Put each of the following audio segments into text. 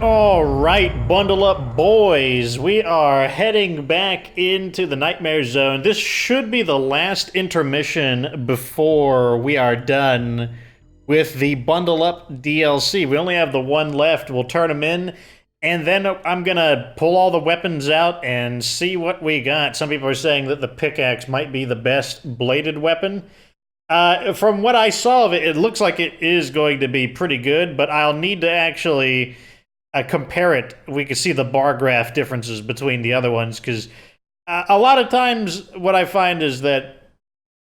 All right, bundle up, boys. We are heading back into the Nightmare Zone. This should be the last intermission before we are done with the bundle up DLC. We only have the one left. We'll turn them in, and then I'm gonna pull all the weapons out and see what we got. Some people are saying that the pickaxe might be the best bladed weapon. From what I saw of it, it looks like it is going to be pretty good, but I'll need to actually compare it. We can see the bar graph differences between the other ones, because a lot of times what I find is that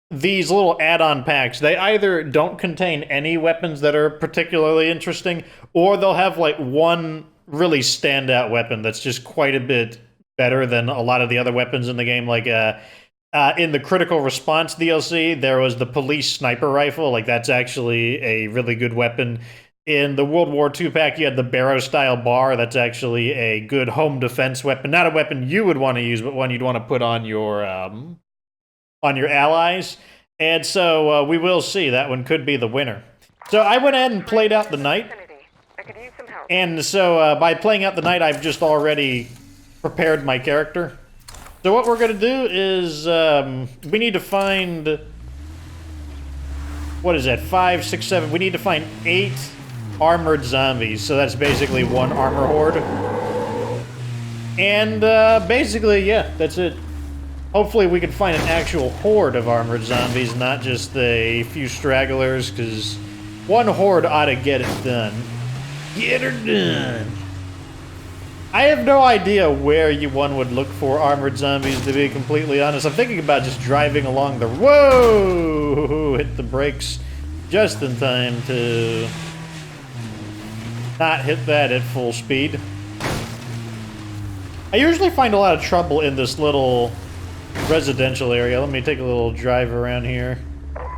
these little add-on packs, they either don't contain any weapons that are particularly interesting, or they'll have like one really standout weapon that's just quite a bit better than a lot of the other weapons in the game. Like in the Critical Response DLC, there was the police sniper rifle. Like, that's actually a really good weapon. In the World War II pack, you had the Barrow-style bar. That's actually a good home defense weapon. Not a weapon you would want to use, but one you'd want to put on your allies. And so we will see. That one could be the winner. So I went ahead and played out the night. And so by playing out the night, I've just already prepared my character. So what we're going to do is we need to find... What is that? 5, 6, 7. We need to find 8 armored zombies. So that's basically one armor horde. And basically, yeah, that's it. Hopefully we can find an actual horde of armored zombies, not just a few stragglers, because one horde ought to get it done. Get her done. I have no idea where one would look for armored zombies, to be completely honest. I'm thinking about just driving along the... Whoa! Hit the brakes just in time to not hit that at full speed. I usually find a lot of trouble in this little residential area. Let me take a little drive around here.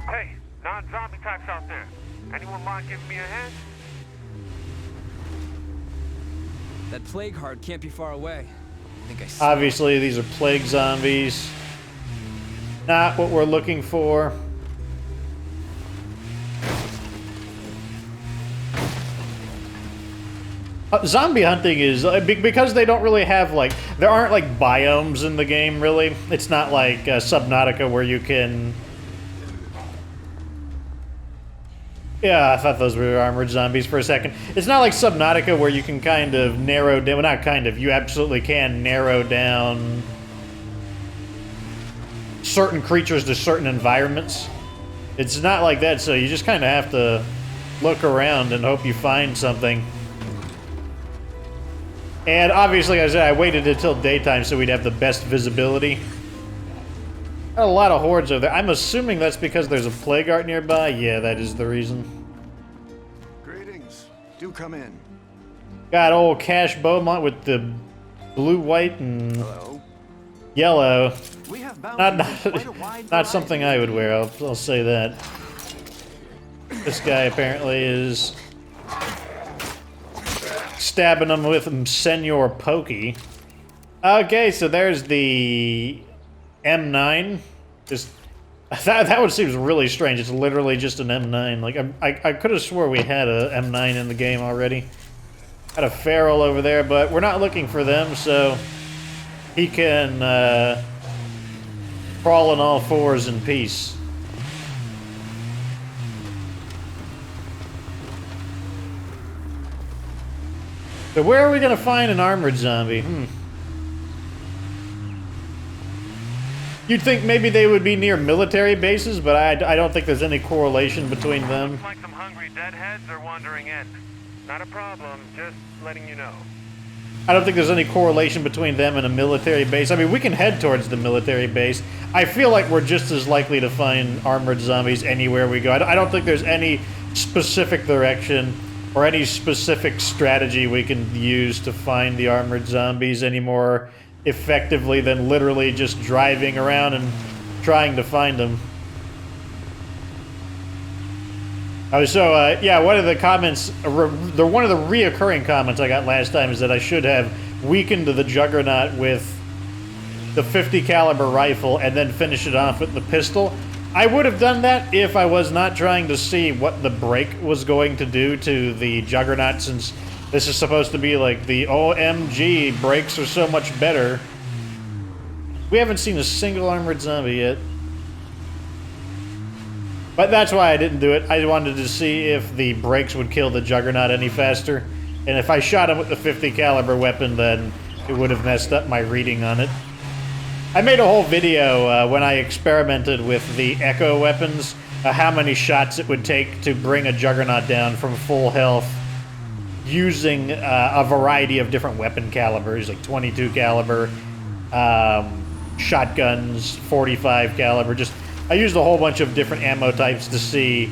Hey, non-zombie types out there. Anyone mind giving me a hand? That plague heart can't be far away. I think I see. Obviously, these are plague zombies. Not what we're looking for. Zombie hunting is, because they don't really have, like, there aren't, like, biomes in the game, really. It's not like Subnautica where you can... Yeah, I thought those were armored zombies for a second. It's not like Subnautica where you can kind of narrow down... Well, not kind of. You absolutely can narrow down certain creatures to certain environments. It's not like that, so you just kind of have to look around and hope you find something. And obviously, as I said, I waited until daytime so we'd have the best visibility. Got a lot of hordes over there. I'm assuming that's because there's a plague art nearby. Yeah, that is the reason. Greetings. Do come in. Got old Cash Beaumont with the blue, white, and Hello. yellow. We have Not something I would wear. I'll say that. This guy apparently is stabbing him with Senor Pokey. Okay, so there's the M9. Just that one seems really strange. It's literally just an M9. Like I could have swore we had a M9 in the game already. Got a feral over there, but we're not looking for them, so he can crawl on all fours in peace. So where are we gonna find an armored zombie? You'd think maybe they would be near military bases, but I don't think there's any correlation between them. Looks like some hungry deadheads are wandering in. Not a problem, just letting you know. I don't think there's any correlation between them and a military base. I mean, we can head towards the military base. I feel like we're just as likely to find armored zombies anywhere we go. I don't think there's any specific direction or any specific strategy we can use to find the armored zombies any more effectively than literally just driving around and trying to find them. Yeah, one of the comments, one of the reoccurring comments I got last time is that I should have weakened the Juggernaut with the 50 caliber rifle and then finish it off with the pistol. I would have done that if I was not trying to see what the break was going to do to the Juggernaut, since This is supposed to be like the OMG, brakes are so much better. We haven't seen a single armored zombie yet. But that's why I didn't do it. I wanted to see if the brakes would kill the Juggernaut any faster. And if I shot him with the 50 caliber weapon, then it would have messed up my reading on it. I made a whole video when I experimented with the Echo weapons, how many shots it would take to bring a Juggernaut down from full health using a variety of different weapon calibers, like 22 caliber, shotguns, 45 caliber. I used a whole bunch of different ammo types to see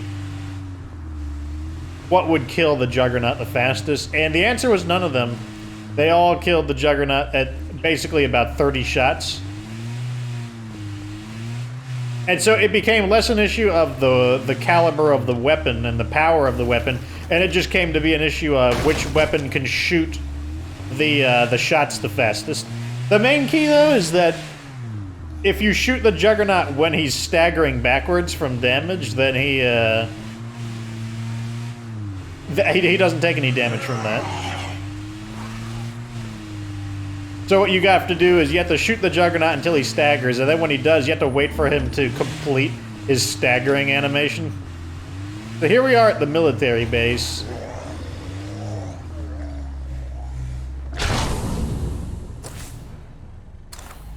what would kill the Juggernaut the fastest, and the answer was none of them. They all killed the Juggernaut at basically about 30 shots. And so it became less an issue of the caliber of the weapon and the power of the weapon, and it just came to be an issue of which weapon can shoot the shots the fastest. The main key, though, is that if you shoot the Juggernaut when he's staggering backwards from damage, then he doesn't take any damage from that. So what you have to do is you have to shoot the Juggernaut until he staggers, and then when he does, you have to wait for him to complete his staggering animation. So here we are at the military base.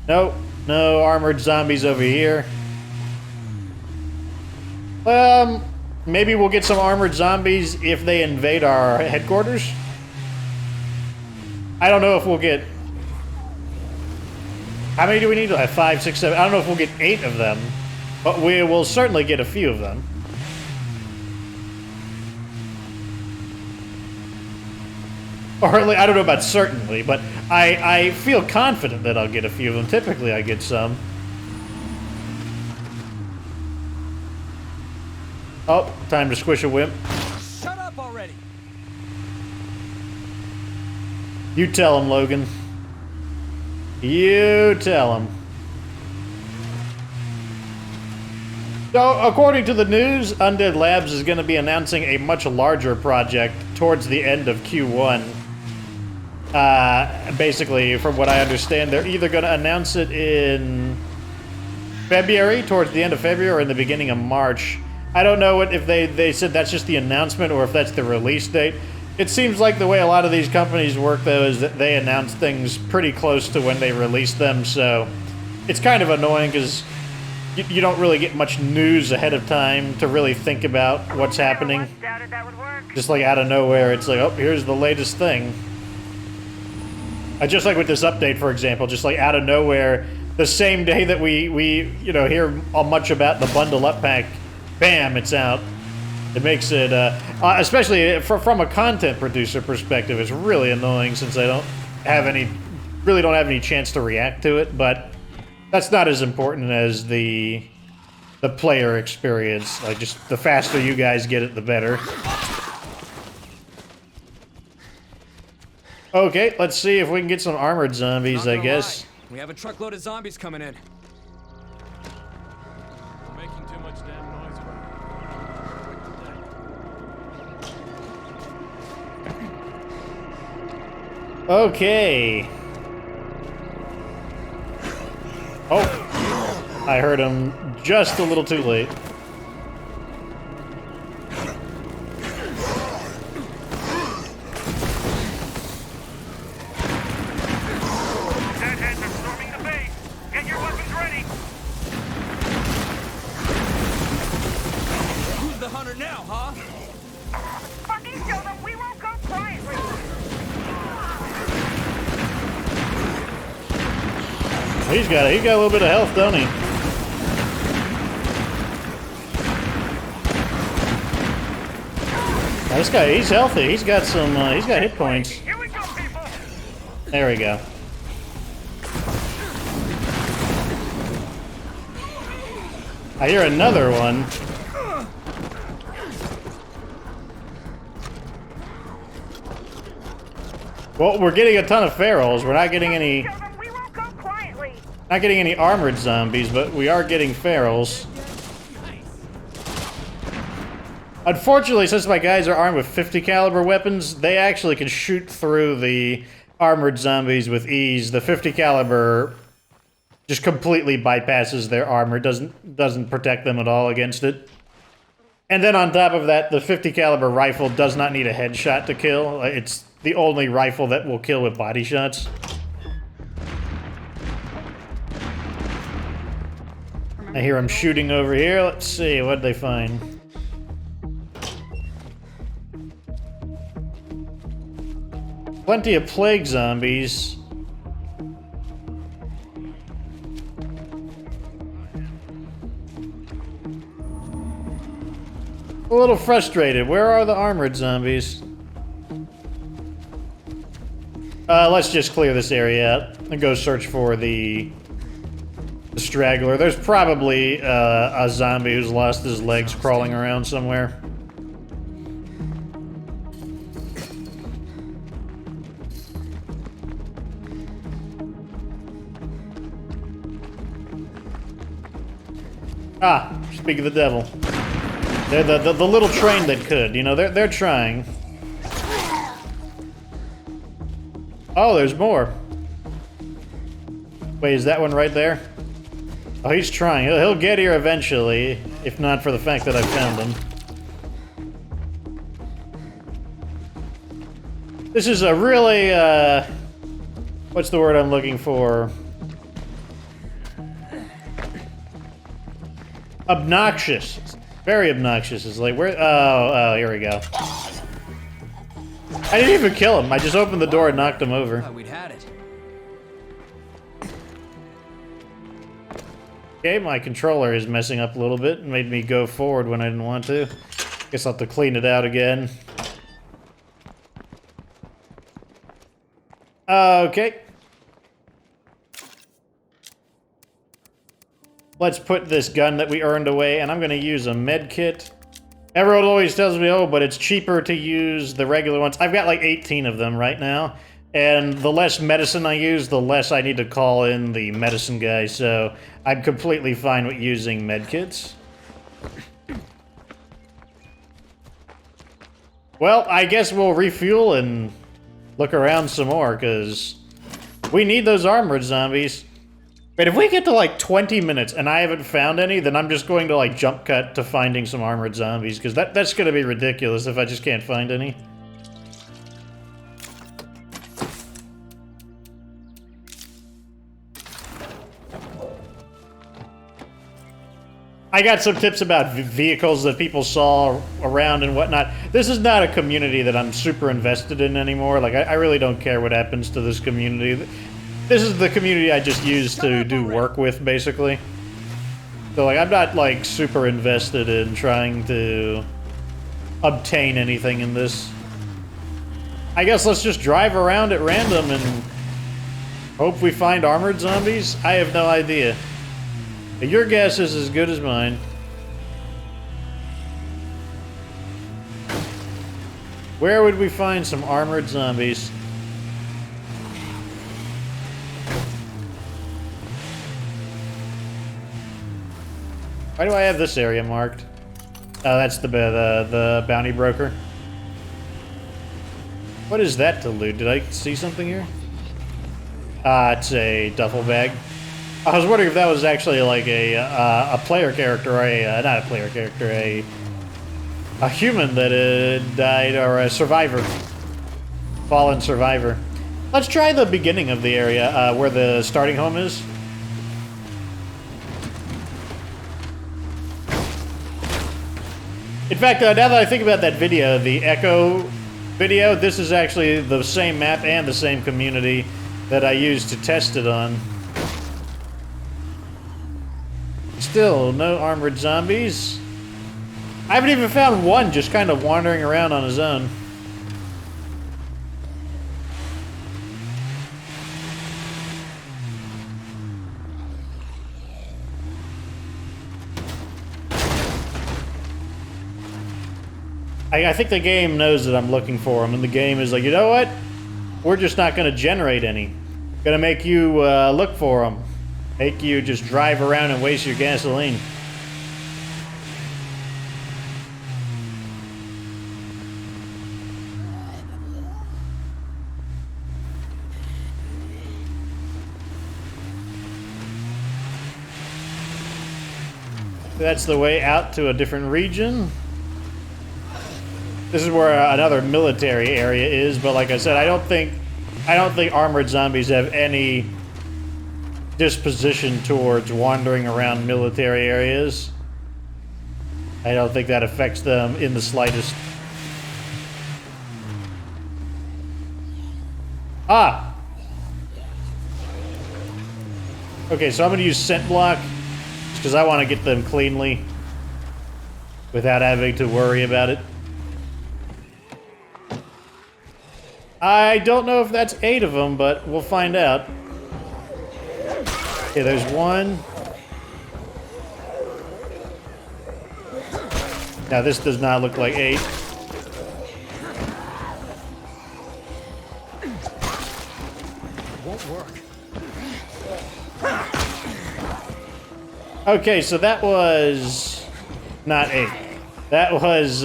Nope, no armored zombies over here. Maybe we'll get some armored zombies if they invade our headquarters. I don't know if we'll get... How many do we need? 5, 6, 7. I don't know if we'll get 8 of them, but we will certainly get a few of them. Or I don't know about certainly, but I feel confident that I'll get a few of them. Typically, I get some. Oh, time to squish a wimp. Shut up already. You tell him, Logan. You tell him. So, according to the news, Undead Labs is going to be announcing a much larger project towards the end of Q1. Basically, from what I understand, they're either going to announce it in February, towards the end of February, or in the beginning of March. I don't know if they said that's just the announcement or if that's the release date. It seems like the way a lot of these companies work, though, is that they announce things pretty close to when they release them, so it's kind of annoying because you don't really get much news ahead of time to really think about what's happening. Just like out of nowhere, it's like, oh, here's the latest thing. Just like with this update, for example, just like out of nowhere, the same day that we hear much about the bundle up pack, bam, it's out. It makes it, especially from a content producer perspective, it's really annoying since I don't have any chance to react to it, but that's not as important as the player experience. Like, just the faster you guys get it, the better. Okay, let's see if we can get some armored zombies, I guess. We have a truckload of zombies coming in. Making too much damn noise around. Okay. Oh, I heard him just a little too late. Deadheads are storming the base. Get your weapons ready. Who's the hunter now, huh? Fucking show them we won't go quietly. He's got a little bit of health, don't he? Now, this guy, he's healthy. He's got some. He's got hit points. Here we go, people. There we go. I hear another one. Well, we're getting a ton of ferals. We're not getting any. Show them we won't go quietly. Not getting any armored zombies, but we are getting ferals. Unfortunately, since my guys are armed with 50 caliber weapons, they actually can shoot through the armored zombies with ease. The 50 caliber just completely bypasses their armor, doesn't protect them at all against it. And then on top of that, the 50 caliber rifle does not need a headshot to kill. It's the only rifle that will kill with body shots. I hear them shooting over here. Let's see, what'd they find? Plenty of plague zombies. A little frustrated. Where are the armored zombies? Let's just clear this area out and go search for the straggler. There's probably a zombie who's lost his legs crawling around somewhere. Ah, speak of the devil. They're the little train that could, you know, they're trying. Oh, there's more. Wait, is that one right there? Oh, he's trying. He'll get here eventually, if not for the fact that I found him. This is a really, what's the word I'm looking for? Obnoxious. Very obnoxious. It's like, where? Oh, here we go. I didn't even kill him. I just opened the door and knocked him over. Thought we'd had it. Okay, my controller is messing up a little bit and made me go forward when I didn't want to. Guess I'll have to clean it out again. Okay. Let's put this gun that we earned away, and I'm gonna use a med kit. Everyone always tells me, oh, but it's cheaper to use the regular ones. I've got like 18 of them right now, and the less medicine I use, the less I need to call in the medicine guy, so I'm completely fine with using med kits. Well, I guess we'll refuel and look around some more, because we need those armored zombies. But if we get to like 20 minutes and I haven't found any, then I'm just going to like jump cut to finding some armored zombies, because that's going to be ridiculous if I just can't find any. I got some tips about vehicles that people saw around and whatnot. This is not a community that I'm super invested in anymore. Like, I really don't care what happens to this community. This is the community I just use to do work with, basically. So, like, I'm not, like, super invested in trying to obtain anything in this. I guess let's just drive around at random and hope we find armored zombies? I have no idea. Your guess is as good as mine. Where would we find some armored zombies? Why do I have this area marked? Oh, that's the bounty broker. What is that to loot? Did I see something here? It's a duffel bag. I was wondering if that was actually like a player character, or a not a player character, a human that had died, or a survivor, fallen survivor. Let's try the beginning of the area where the starting home is. In fact, now that I think about that video, the Echo video, this is actually the same map and the same community that I used to test it on. Still, no armored zombies. I haven't even found one just kind of wandering around on his own. I think the game knows that I'm looking for them, and the game is like, you know what? We're just not going to generate any. Gonna make you look for them. Make you just drive around and waste your gasoline. that's the way out to a different region. This is where another military area is, but like I said, I don't think armored zombies have any disposition towards wandering around military areas. I don't think that affects them in the slightest. Ah! Okay, so I'm gonna use scent block, because I want to get them cleanly without having to worry about it. I don't know if that's 8 of them, but we'll find out. Okay, there's one. Now this does not look like 8. Won't work. Okay, so that was not 8. That was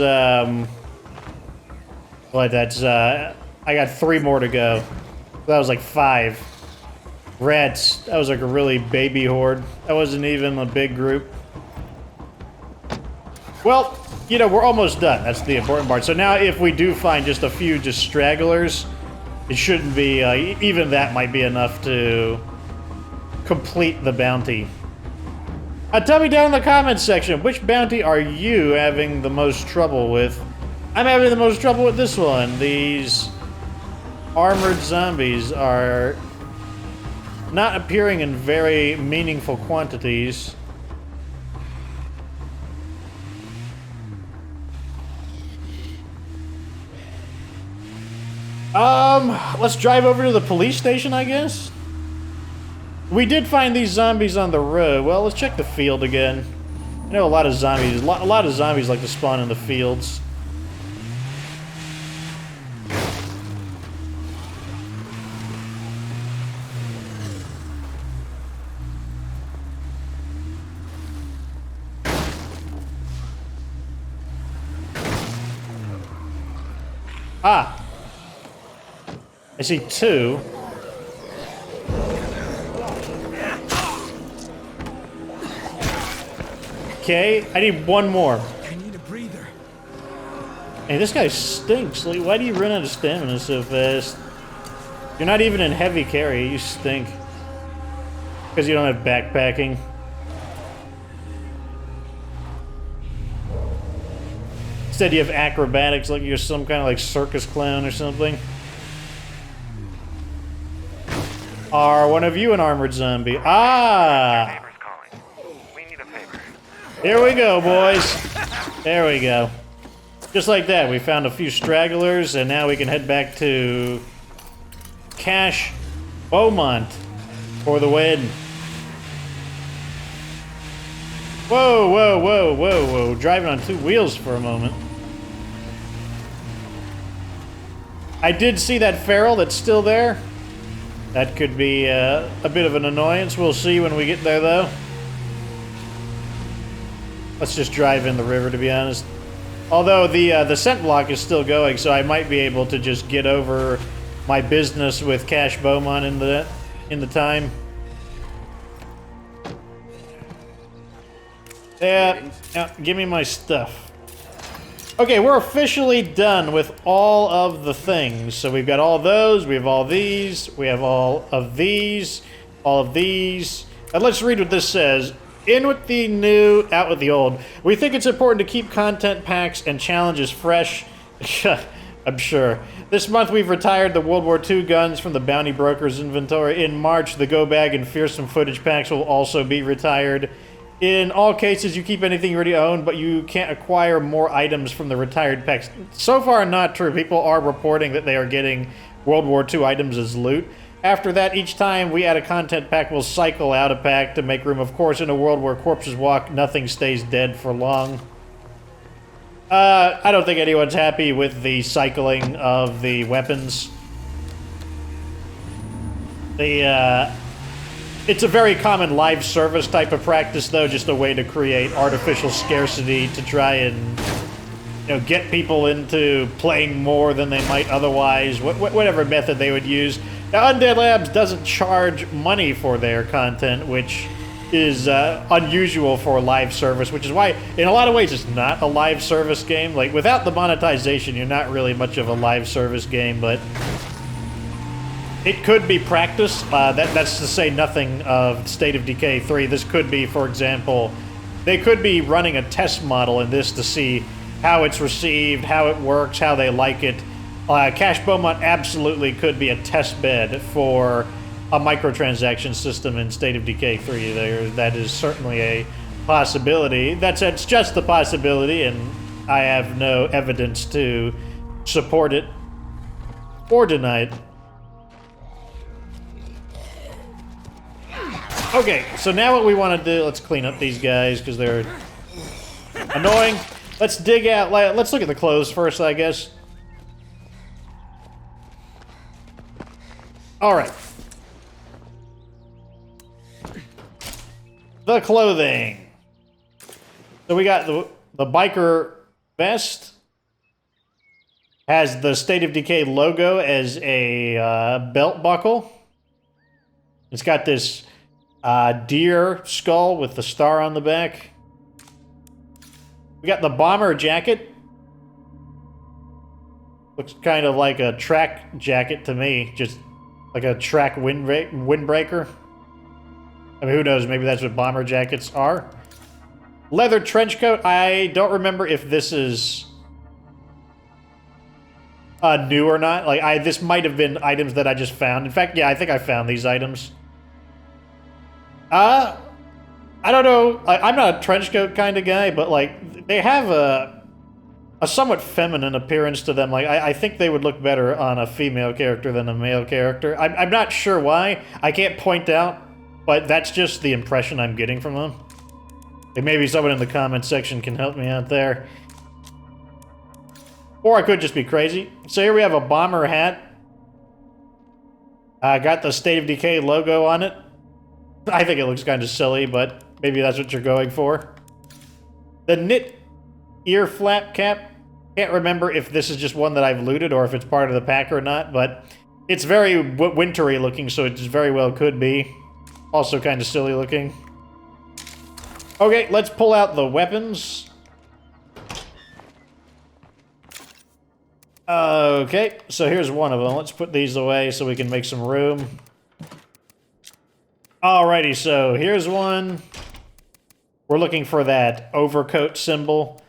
what? That's I got 3 more to go. That was like 5. Rats. That was like a really baby horde. That wasn't even a big group. Well, you know, we're almost done. That's the important part. So now if we do find just a few just stragglers, it shouldn't be, even that might be enough to complete the bounty. Tell me down in the comments section, which bounty are you having the most trouble with? I'm having the most trouble with this one. These armored zombies are not appearing in very meaningful quantities. Let's drive over to the police station, I guess? We did find these zombies on the road. Well, let's check the field again. I know a lot of zombies like to spawn in the fields. Ah! I see 2. Okay, I need 1 more. I need a breather. Hey, this guy stinks. Like, why do you run out of stamina so fast? You're not even in heavy carry, you stink. Because you don't have backpacking. Instead you have acrobatics, like you're some kind of like circus clown or something. Are one of you an armored zombie? Ah! Neighbor's calling. We need a favor. Here we go, boys. There we go. Just like that, we found a few stragglers, and now we can head back to Cache Beaumont for the win. Whoa, whoa, whoa, whoa, whoa. Driving on 2 wheels for a moment. I did see that feral that's still there. That could be a bit of an annoyance. We'll see when we get there, though. Let's just drive in the river, to be honest. Although the scent block is still going, so I might be able to just get over my business with Cache Beaumont in the time. Yeah, give me my stuff. Okay, we're officially done with all of the things. So we've got all those, we have all these, we have all of these, all of these. And let's read what this says. In with the new, out with the old. We think it's important to keep content packs and challenges fresh. I'm sure. This month we've retired the World War II guns from the Bounty Broker's inventory. In March, the Go Bag and Fearsome Footage packs will also be retired. In all cases, you keep anything you already own, but you can't acquire more items from the retired packs. So far, not true. People are reporting that they are getting World War II items as loot. After that, each time we add a content pack, we'll cycle out a pack to make room. Of course, in a world where corpses walk, nothing stays dead for long. I don't think anyone's happy with the cycling of the weapons. It's a very common live service type of practice, though, just a way to create artificial scarcity to try and, you know, get people into playing more than they might otherwise, whatever method they would use. Now, Undead Labs doesn't charge money for their content, which is unusual for live service, which is why, in a lot of ways, it's not a live service game. Like, without the monetization, you're not really much of a live service game, but it could be practice. That's to say nothing of State of Decay 3. This could be, for example, they could be running a test model in this to see how it's received, how it works, how they like it. Cash Beaumont absolutely could be a test bed for a microtransaction system in State of Decay 3. That is certainly a possibility. It's just a possibility, and I have no evidence to support it or deny it. Okay, so now what we want to do, let's clean up these guys because they're annoying. Let's dig out, let's look at the clothes first, I guess. Alright. The clothing. So we got the biker vest. Has the State of Decay logo as a belt buckle. It's got this deer skull with the star on the back. We got the bomber jacket. Looks kind of like a track jacket to me. Just like a track windbreaker. I mean, who knows? Maybe that's what bomber jackets are. Leather trench coat. I don't remember if this is new or not. Like, this might have been items that I just found. In fact, yeah, I think I found these items. I don't know. I'm not a trench coat kind of guy, but like, they have a somewhat feminine appearance to them. Like, I think they would look better on a female character than a male character. I'm not sure why. I can't point out, but that's just the impression I'm getting from them. And maybe someone in the comments section can help me out there. Or I could just be crazy. So here we have a bomber hat. Got the State of Decay logo on it. I think it looks kind of silly, but maybe that's what you're going for. The knit ear flap cap. Can't remember if this is just one that I've looted or if it's part of the pack or not, but it's very wintry looking, so it just very well could be. Also kind of silly looking. Okay, let's pull out the weapons. Okay, so here's one of them. Let's put these away so we can make some room. Alrighty, so here's one. We're looking for that overcoat symbol.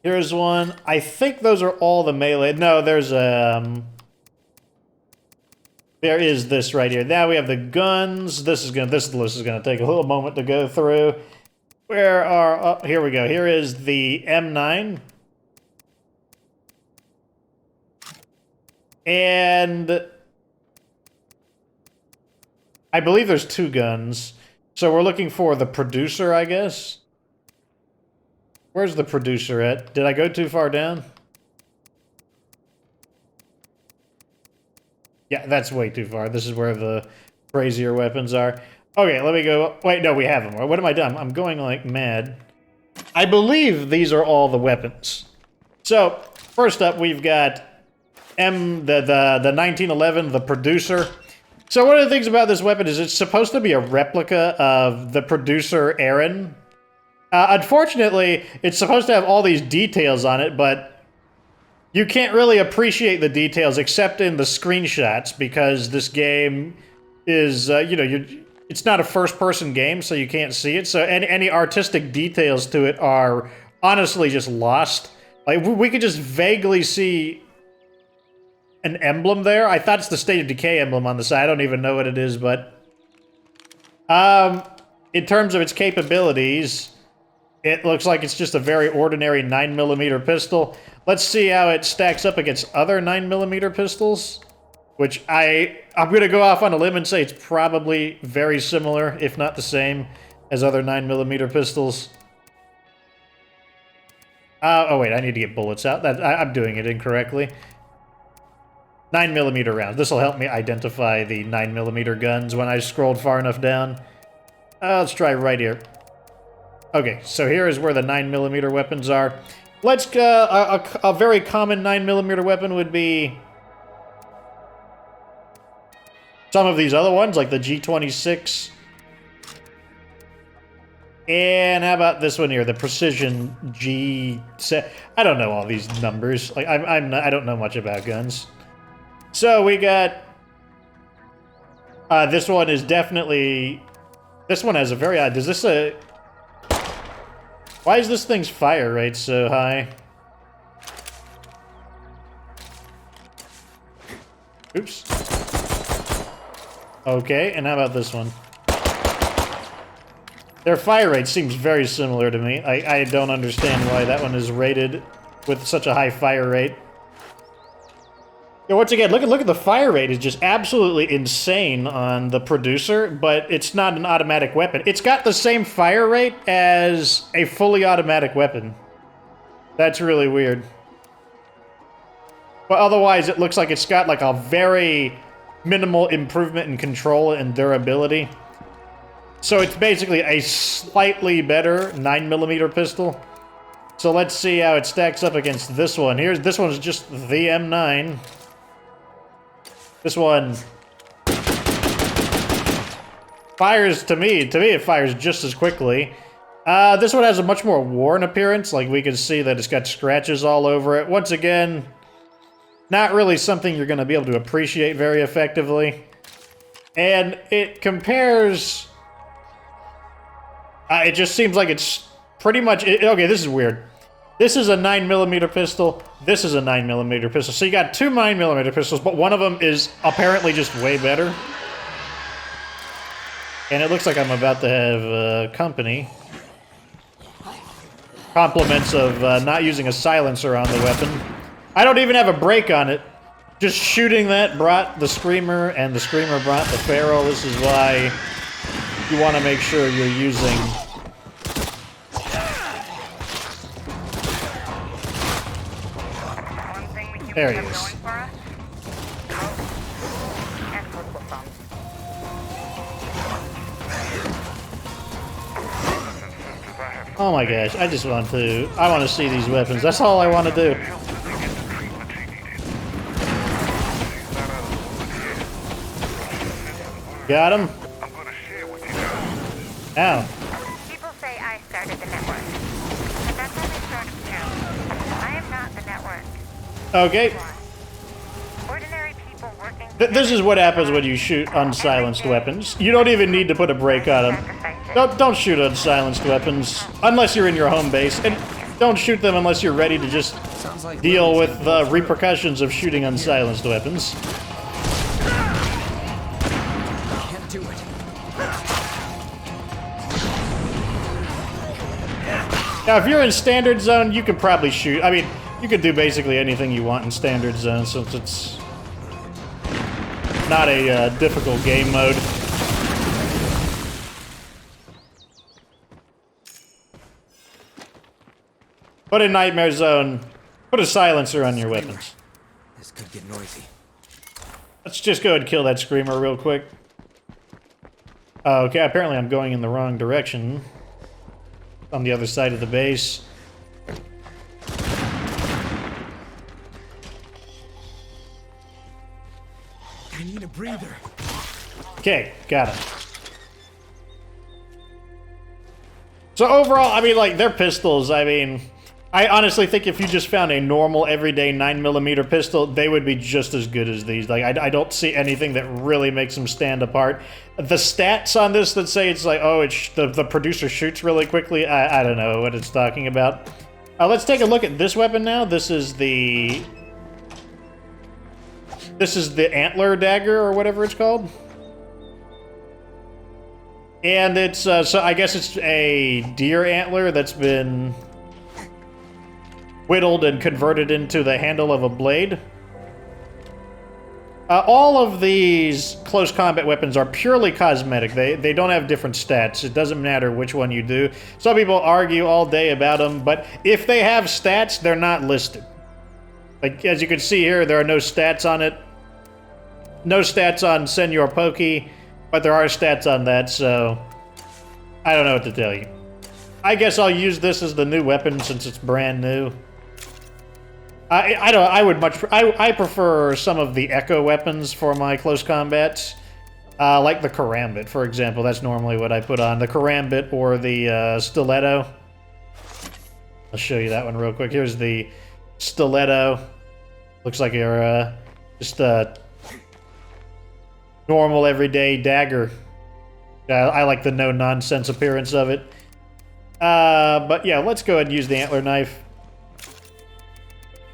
Here's one. I think those are all the melee. No, there's there is this right here. Now we have the guns. This list is gonna take a little moment to go through. Where are? Oh, here we go. Here is the M9. And I believe there's two guns. So we're looking for the producer, I guess. Where's the producer at? Did I go too far down? Yeah, that's way too far. This is where the crazier weapons are. Okay, let me go. Wait, no, we have them. What am I doing? I'm going like mad. I believe these are all the weapons. So, first up, we've got the 1911, the producer. So one of the things about this weapon is it's supposed to be a replica of the producer Aaron. Unfortunately, it's supposed to have all these details on it, but you can't really appreciate the details except in the screenshots because this game is, it's not a first-person game, so you can't see it. So any artistic details to it are honestly just lost. Like, we could just vaguely see an emblem there. I thought it's the State of Decay emblem on the side. I don't even know what it is, but in terms of its capabilities, it looks like it's just a very ordinary 9mm pistol. Let's see how it stacks up against other 9mm pistols, which I'm going to go off on a limb and say it's probably very similar, if not the same, as other 9mm pistols. Oh wait, I need to get bullets out. I'm doing it incorrectly. 9mm rounds. This will help me identify the 9mm guns when I scrolled far enough down. Let's try right here. Okay, so here is where the 9mm weapons are. Let's go. A very common 9mm weapon would be some of these other ones, like the G26. And how about this one here, the Precision G set? I don't know all these numbers. Like I don't know much about guns. So we got this one is definitely, this one has a very odd. Is this a? Why is this thing's fire rate so high? Oops. Okay, and how about this one? Their fire rate seems very similar to me. I don't understand why that one is rated with such a high fire rate. Yeah, once again, look at the fire rate is just absolutely insane on the producer, but it's not an automatic weapon. It's got the same fire rate as a fully automatic weapon. That's really weird. But otherwise, it looks like it's got like a very minimal improvement in control and durability. So it's basically a slightly better 9mm pistol. So let's see how it stacks up against this one. This one's just the M9. This one fires, to me it fires just as quickly. This one has a much more worn appearance. Like, we can see that it's got scratches all over it. Once again, not really something you're going to be able to appreciate very effectively. And it compares... it just seems like it's pretty much... okay, this is weird. This is a 9mm pistol. This is a 9mm pistol. So you got two 9mm pistols, but one of them is apparently just way better. And it looks like I'm about to have company. Compliments of not using a silencer on the weapon. I don't even have a break on it. Just shooting that brought the Screamer, and the Screamer brought the Feral. This is why you want to make sure you're using... There he is. Oh my gosh, I want to see these weapons. That's all I want to do. Got him? Ow. People say I started the network. But that's only sort of true. I am not the network. Okay. Ordinary people working... This is what happens when you shoot unsilenced weapons. You don't even need to put a break on them. Don't shoot unsilenced weapons unless you're in your home base, and don't shoot them unless you're ready to just deal with the repercussions of shooting unsilenced weapons. Can't do it. Now, if you're in standard zone, you can probably shoot. I mean, you can do basically anything you want in standard zone, since it's not a difficult game mode. But in Nightmare Zone, put a silencer on your weapons. This could get noisy. Let's just go ahead and kill that Screamer real quick. Okay, apparently I'm going in the wrong direction. On the other side of the base. I need a breather. Okay, got him. So overall, I mean, like, their pistols, I mean... I honestly think if you just found a normal, everyday 9mm pistol, they would be just as good as these. Like, I don't see anything that really makes them stand apart. The stats on this that say it's like, oh, the producer shoots really quickly, I don't know what it's talking about. Let's take a look at this weapon now. This is the antler dagger, or whatever it's called. And it's, so I guess it's a deer antler that's been whittled and converted into the handle of a blade. All of these close combat weapons are purely cosmetic. They don't have different stats. It doesn't matter which one you do. Some people argue all day about them, but if they have stats, they're not listed. Like, as you can see here, there are no stats on it. No stats on Senor Pokey, but there are stats on that, so I don't know what to tell you. I guess I'll use this as the new weapon since it's brand new. I prefer some of the Echo weapons for my close combats. Like the karambit, for example. That's normally what I put on. The karambit or the stiletto. I'll show you that one real quick. Here's the stiletto. Looks like you're just a normal everyday dagger. I like the no-nonsense appearance of it. But yeah, let's go ahead and use the antler knife.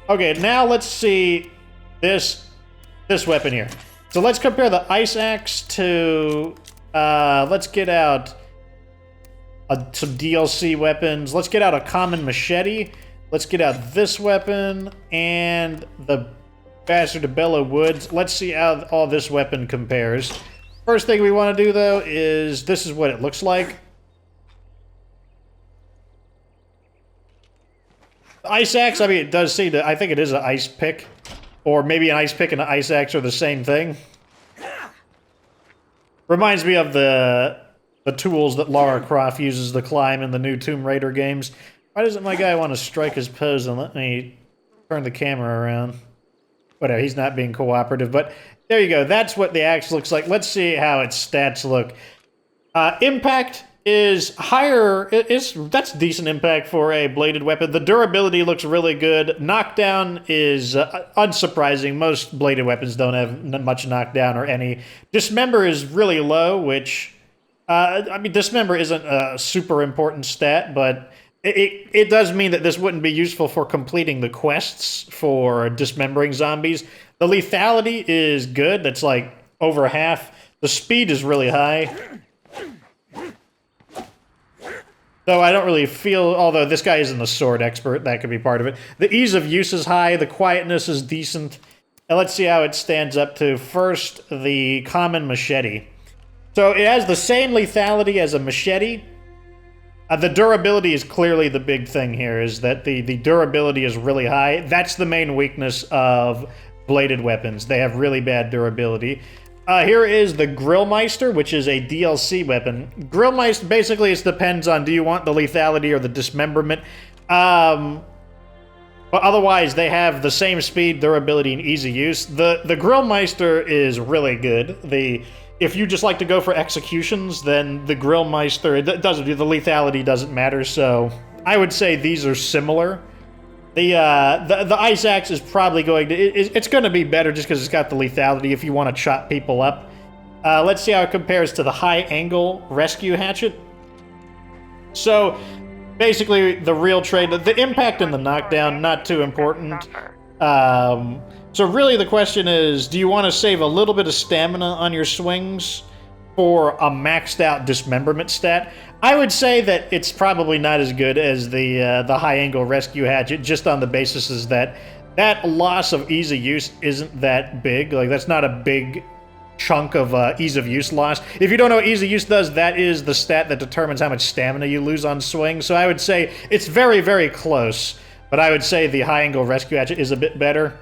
Okay, now let's see this weapon here. So let's compare the ice axe to... let's get out some DLC weapons. Let's get out a common machete. Let's get out this weapon and the Bastard of Bellow Woods. Let's see how all this weapon compares. First thing we want to do, though, is this is what it looks like. The ice axe, I mean, it does seem to... I think it is an ice pick. Or maybe an ice pick and an ice axe are the same thing. Reminds me of the tools that Lara Croft uses to climb in the new Tomb Raider games. Why doesn't my guy want to strike his pose and let me turn the camera around? Whatever, he's not being cooperative, but there you go. That's what the axe looks like. Let's see how its stats look. Impact is higher. That's decent impact for a bladed weapon. The durability looks really good. Knockdown is unsurprising. Most bladed weapons don't have much knockdown or any. Dismember is really low, which, I mean, dismember isn't a super important stat, but it does mean that this wouldn't be useful for completing the quests for dismembering zombies. The lethality is good. That's like over half. The speed is really high. Though I don't really feel, although this guy isn't a sword expert, that could be part of it. The ease of use is high, the quietness is decent. And let's see how it stands up to, first, the common machete. So it has the same lethality as a machete. The durability is clearly the big thing here, is that the durability is really high. That's the main weakness of bladed weapons. They have really bad durability. Here is the Grillmeister, which is a DLC weapon. Grillmeister, basically, it depends on do you want the lethality or the dismemberment. But otherwise, they have the same speed, durability, and easy use. The Grillmeister is really good. If you just like to go for executions, then the Grillmeister, the lethality doesn't matter, so I would say these are similar. The ice axe is probably going to... It's going to be better just because it's got the lethality if you want to chop people up. Let's see how it compares to the high-angle rescue hatchet. So, basically, the real trade... The impact and the knockdown, not too important. So really the question is, do you want to save a little bit of stamina on your swings for a maxed-out dismemberment stat? I would say that it's probably not as good as the high-angle rescue hatchet, just on the basis is that loss of ease of use isn't that big. Like, that's not a big chunk of ease of use loss. If you don't know what ease of use does, that is the stat that determines how much stamina you lose on swing. So I would say it's very, very close, but I would say the high-angle rescue hatchet is a bit better.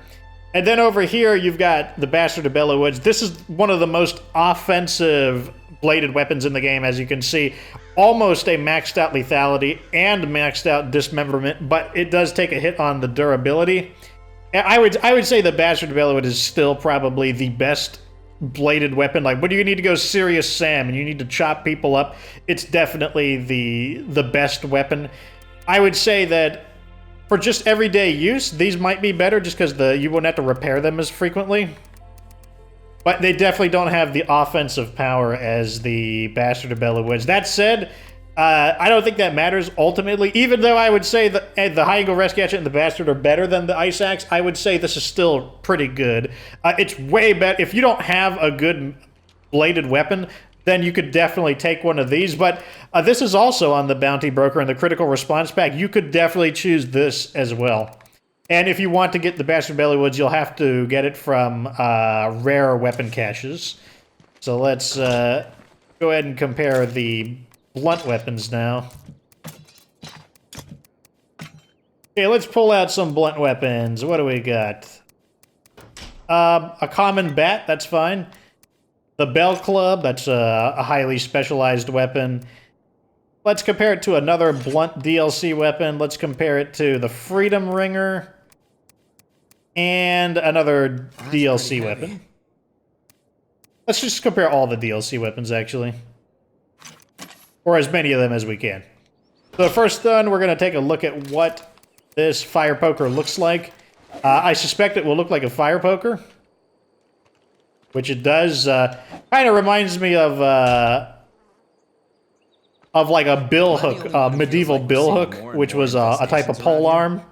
And then over here, you've got the Bastard of Bellow Woods. This is one of the most offensive bladed weapons in the game, as you can see. Almost a maxed out lethality and maxed out dismemberment, but it does take a hit on the durability. I would say the Bastard of Bellow Woods is still probably the best bladed weapon. Like, when you need to go serious Sam and you need to chop people up, it's definitely the best weapon. I would say that for just everyday use, these might be better just because you wouldn't have to repair them as frequently. But they definitely don't have the offensive power as the Bastard of Bellow Woods. That said, I don't think that matters ultimately. Even though I would say that the high-angle rescue hatchet and the Bastard are better than the ice axe, I would say this is still pretty good. It's way better. If you don't have a good bladed weapon, then you could definitely take one of these. But this is also on the Bounty Broker and the Critical Response Pack. You could definitely choose this as well. And if you want to get the Bastard of Bellow Woods, you'll have to get it from rare weapon caches. So let's go ahead and compare the blunt weapons now. Okay, let's pull out some blunt weapons. What do we got? A common bat, that's fine. The Bell Club, that's a highly specialized weapon. Let's compare it to another blunt DLC weapon. Let's compare it to the Freedom Ringer. And another DLC weapon. Let's just compare all the DLC weapons, actually. Or as many of them as we can. So first then, we're going to take a look at what this fire poker looks like. I suspect it will look like a fire poker. Which it does. Kind of reminds me of like a bill hook, medieval bill hook, which was a type of pole arm.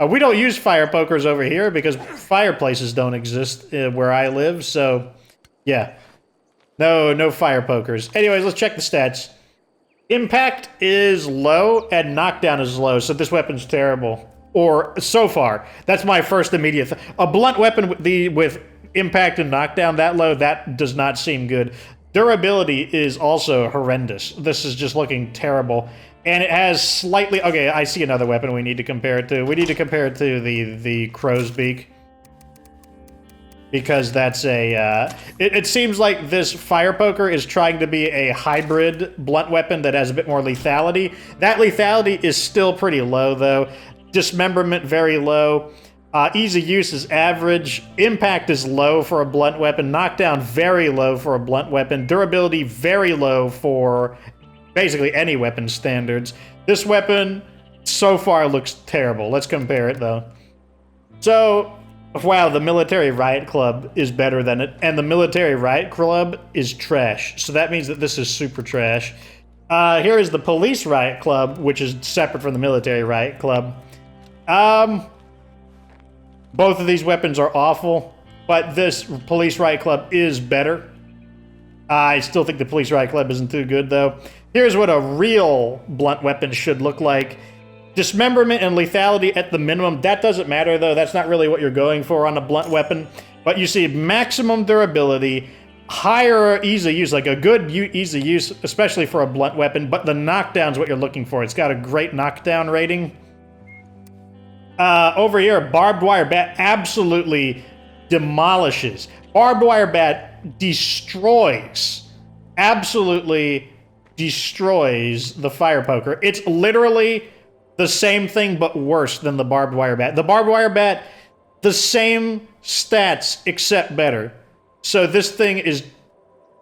We don't use fire pokers over here because fireplaces don't exist where I live, so yeah. No fire pokers. Anyways, let's check the stats. Impact is low and knockdown is low, so this weapon's terrible. Or so far. That's my first immediate a blunt weapon with impact and knockdown that low, that does not seem good. Durability is also horrendous. This is just looking terrible. And it has slightly... Okay, I see another weapon we need to compare it to. We need to compare it to the crow's beak. Because that's a... It seems like this fire poker is trying to be a hybrid blunt weapon that has a bit more lethality. That lethality is still pretty low, though. Dismemberment, very low. Easy use is average. Impact is low for a blunt weapon. Knockdown, very low for a blunt weapon. Durability, very low for basically any weapon standards. This weapon, so far, looks terrible. Let's compare it, though. So, wow, the Military Riot Club is better than it, and the Military Riot Club is trash. So that means that this is super trash. Here is the Police Riot Club, which is separate from the Military Riot Club. Both of these weapons are awful, but this Police Riot Club is better. I still think the Police Riot Club isn't too good, though. Here's what a real blunt weapon should look like. Dismemberment and lethality at the minimum. That doesn't matter, though. That's not really what you're going for on a blunt weapon. But you see maximum durability, higher easy use, like a good easy use, especially for a blunt weapon, but the knockdown's what you're looking for. It's got a great knockdown rating. Over here, barbed wire bat absolutely demolishes. Barbed wire bat destroys, absolutely destroys the fire poker. It's literally the same thing but worse than the barbed wire bat. The barbed wire bat, the same stats except better. So this thing is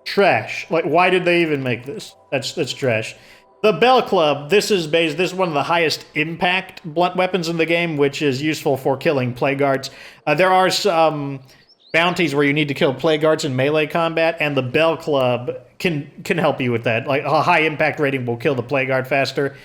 trash. Like, why did they even make this? That's trash. The Bell Club, this is one of the highest impact blunt weapons in the game, which is useful for killing plague guards. There are some bounties where you need to kill plague guards in melee combat, and the Bell Club can help you with that. Like, a high impact rating will kill the plague guard faster.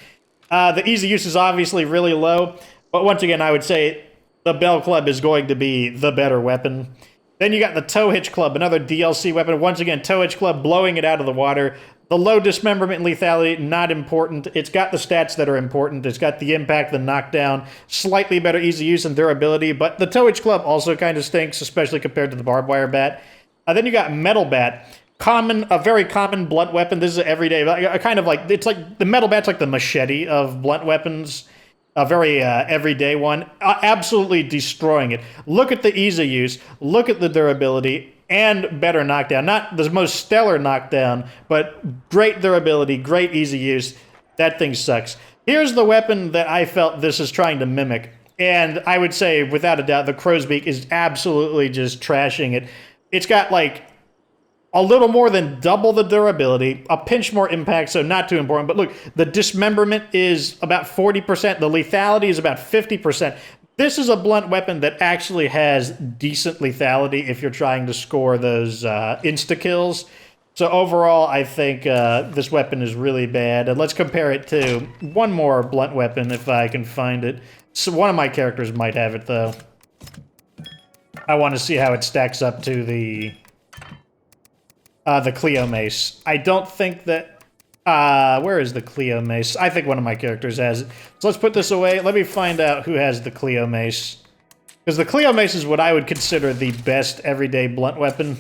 The easy use is obviously really low, but once again, I would say the Bell Club is going to be the better weapon. Then you got the Tow Hitch Club, another DLC weapon. Once again, Tow Hitch Club blowing it out of the water. The low dismemberment and lethality, not important. It's got the stats that are important. It's got the impact, the knockdown, slightly better easy use and durability, but the Tow Hitch Club also kind of stinks, especially compared to the barbed wire bat. Then you got Metal Bat. A very common blunt weapon. This is everyday, kind of like, it's like, the Metal Bat's like the machete of blunt weapons. A very everyday one. Absolutely destroying it. Look at the easy use. Look at the durability. And better knockdown. Not the most stellar knockdown, but great durability, great easy use. That thing sucks. Here's the weapon that I felt this is trying to mimic. And I would say, without a doubt, the crow's beak is absolutely just trashing it. It's got, like, a little more than double the durability, a pinch more impact, so not too important. But look, the dismemberment is about 40%. The lethality is about 50%. This is a blunt weapon that actually has decent lethality if you're trying to score those insta-kills. So overall, I think this weapon is really bad. And let's compare it to one more blunt weapon if I can find it. So one of my characters might have it, though. I want to see how it stacks up to the Cleo Mace. I don't think that... where is the Cleo Mace? I think one of my characters has it. So let's put this away. Let me find out who has the Cleo Mace. Because the Cleo Mace is what I would consider the best everyday blunt weapon.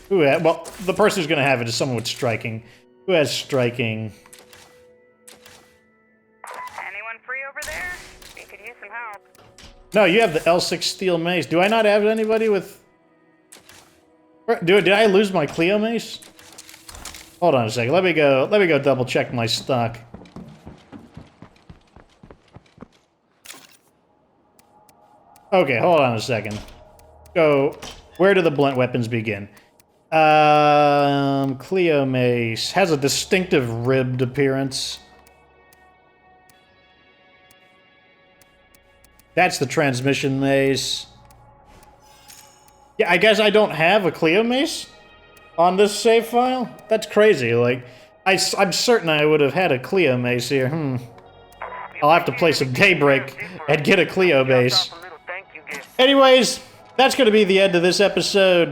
Well, the person who's going to have it is someone with striking. Who has striking? Anyone free over there? We could use some help. No, you have the L6 Steel Mace. Do I not have anybody with... Did I lose my Cleo Mace? Hold on a second. Let me go double check my stock. Okay, hold on a second. go. Where do the blunt weapons begin? Cleo Mace has a distinctive ribbed appearance. That's the transmission mace. Yeah, I guess I don't have a Cleo Mace on this save file? That's crazy. Like, I'm certain I would have had a Cleo Mace here. I'll have to play some Daybreak and get a Cleo Mace. Anyways, that's going to be the end of this episode.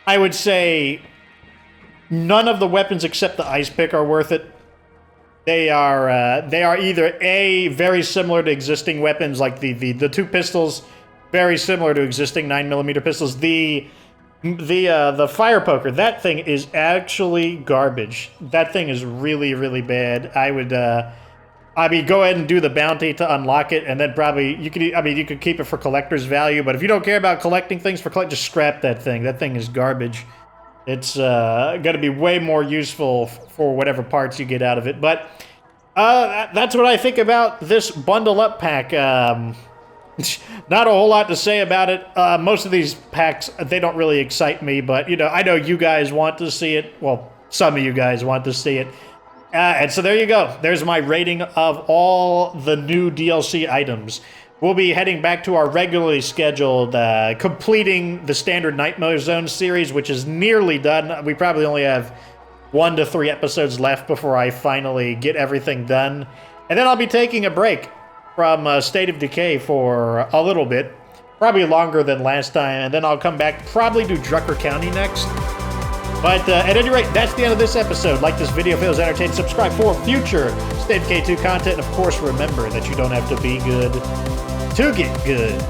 I would say none of the weapons except the ice pick are worth it. They are either A, very similar to existing weapons, like the two pistols, very similar to existing 9mm pistols. The fire poker, that thing is actually garbage. That thing is really, really bad. I would, I mean, go ahead and do the bounty to unlock it, and then probably, you could keep it for collector's value, but if you don't care about collecting things for just scrap that thing. That thing is garbage. It's going to be way more useful for whatever parts you get out of it, but that's what I think about this bundle up pack. Not a whole lot to say about it. Most of these packs, they don't really excite me, but, you know, I know you guys want to see it. Well, some of you guys want to see it. And so there you go. There's my rating of all the new DLC items. We'll be heading back to our regularly scheduled, completing the standard Nightmare Zone series, which is nearly done. We probably only have 1 to 3 episodes left before I finally get everything done. And then I'll be taking a break from State of Decay for a little bit. Probably longer than last time. And then I'll come back, probably do Drucker County next. But at any rate, that's the end of this episode. Like this video if it was entertaining. Subscribe for future State of Decay 2 content. And of course, remember that you don't have to be good to get good.